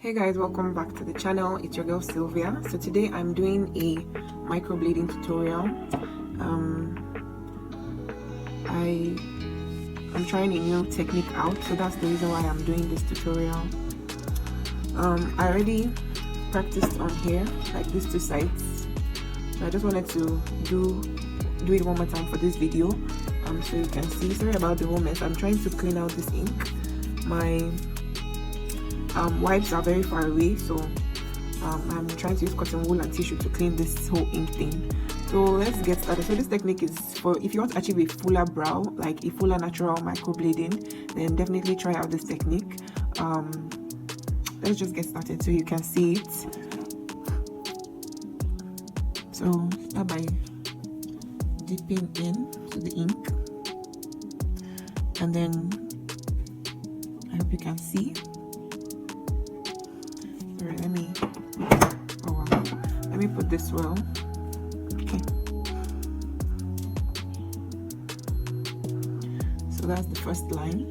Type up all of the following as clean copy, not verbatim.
Hey guys, welcome back to the channel. It's your girl Sylvia. So today I'm doing a microblading tutorial. I'm trying a new technique out, so that's the reason why I'm doing this tutorial. I already practiced on here, like these two sides, so I just wanted to do it one more time for this video, so you can see. Sorry about the whole mess. I'm trying to clean out this ink. My wipes are very far away, so I'm trying to use cotton wool and tissue to clean this whole ink thing. So let's get started. So this technique is for if you want to achieve a fuller brow, like a fuller natural microblading, then definitely try out this technique. Let's just get started so you can see it. So start by dipping into the ink, and then I hope you can see. Alright, let me put this well. Okay, so that's the first line.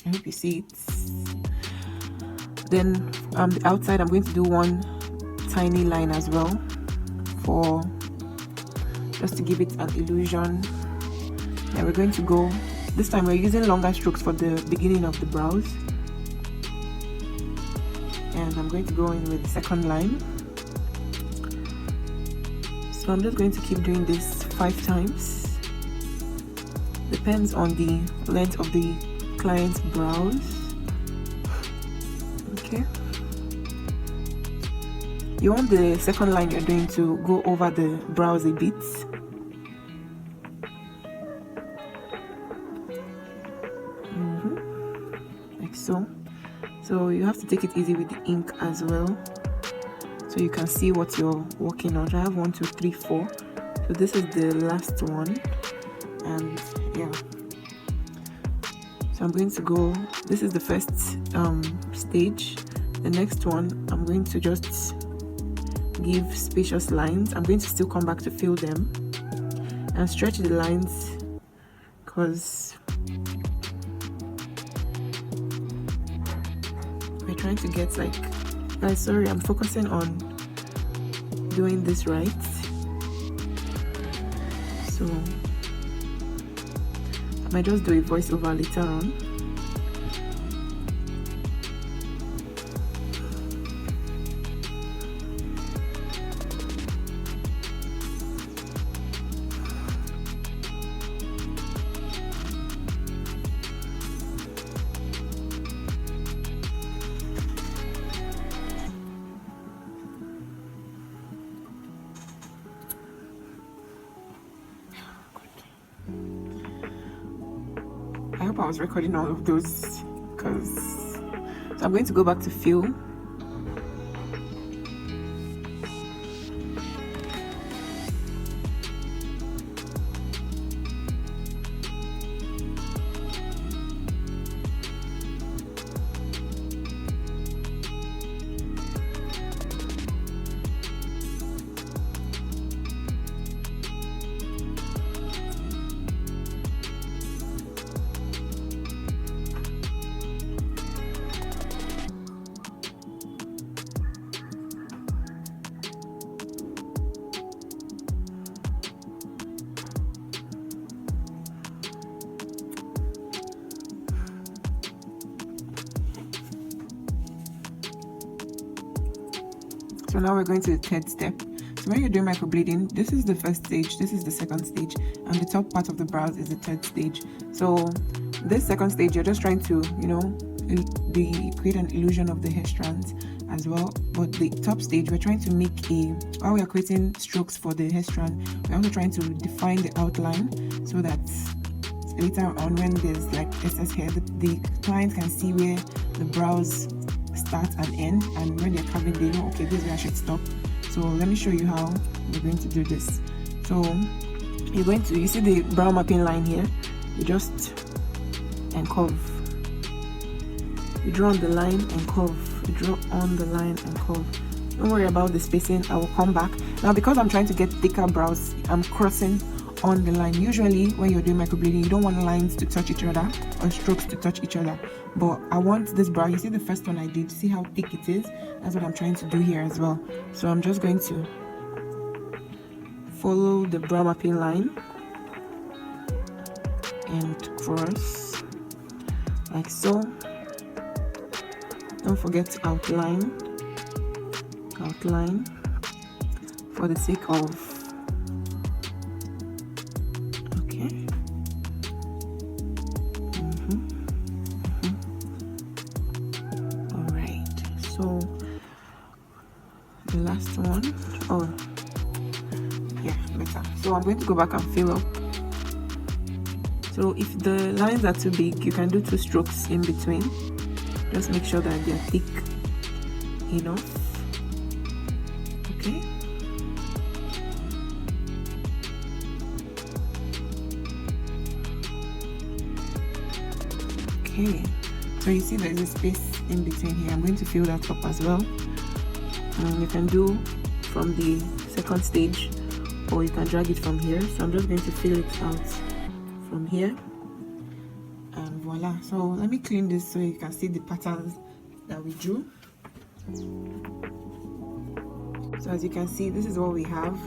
I hope you see it. Then the outside, I'm going to do one tiny line as well, for just to give it an illusion. Then we're going to go, this time we're using longer strokes for the beginning of the brows, and I'm going to go in with the second line. So I'm just going to keep doing this 5 times. Depends on the length of the client's brows. Okay, you want the second line you're doing to go over the brows a bit. Like so. So you have to take it easy with the ink as well, so you can see what you're working on. I have 1, 2, 3, 4. So this is the last one, and yeah. So I'm going to go, this is the first stage. The next one, I'm going to just give spacious lines. I'm going to still come back to fill them and stretch the lines, because we're trying to get, like, guys, sorry, I'm focusing on doing this right. So I might just do a voiceover later on. I hope I was recording all of those, because so I'm going to go back to fill. So now we're going to the third step. So when you're doing microblading, this is the first stage, this is the second stage, and the top part of the brows is the third stage. So this second stage, you're just trying to, you know, create an illusion of the hair strands as well. But the top stage, we're trying to make while we are creating strokes for the hair strand, we're also trying to define the outline, so that later on, when there's like excess hair, the client can see where the brows start and end, and when they're carving, they know, okay, this is where I should stop. So let me show you how we're going to do this. So you see the brow mapping line here, you just and curve, you draw on the line and curve, you draw on the line and curve. Don't worry about the spacing, I will come back. Now, because I'm trying to get thicker brows, I'm crossing on the line. Usually when you're doing microblading, you don't want lines to touch each other or strokes to touch each other, but I want this brow, you see the first one I did, see how thick it is? That's what I'm trying to do here as well. So I'm just going to follow the brow mapping line and cross like so. Don't forget to outline for the sake of all right. So the last one, oh yeah, better. So I'm going to go back and fill up. So if the lines are too big, you can do 2 strokes in between. Just make sure that they're thick enough. Okay. Okay. So you see there's a space in between here. I'm going to fill that up as well. And you can do from the second stage, or you can drag it from here. So I'm just going to fill it out from here. And voila. So let me clean this so you can see the patterns that we drew. So as you can see, this is what we have.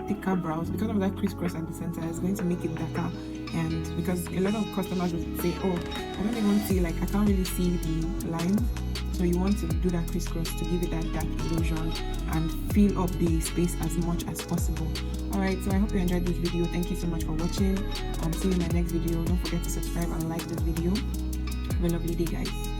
Thicker brows. Because of that crisscross at the center, it's going to make it darker. And because a lot of customers will say, oh, I don't even see, like, I can't really see the lines. So you want to do that crisscross to give it that dark illusion and fill up the space as much as possible. Alright, so I hope you enjoyed this video. Thank you so much for watching. See you in my next video. Don't forget to subscribe and like this video. Have a lovely day, guys.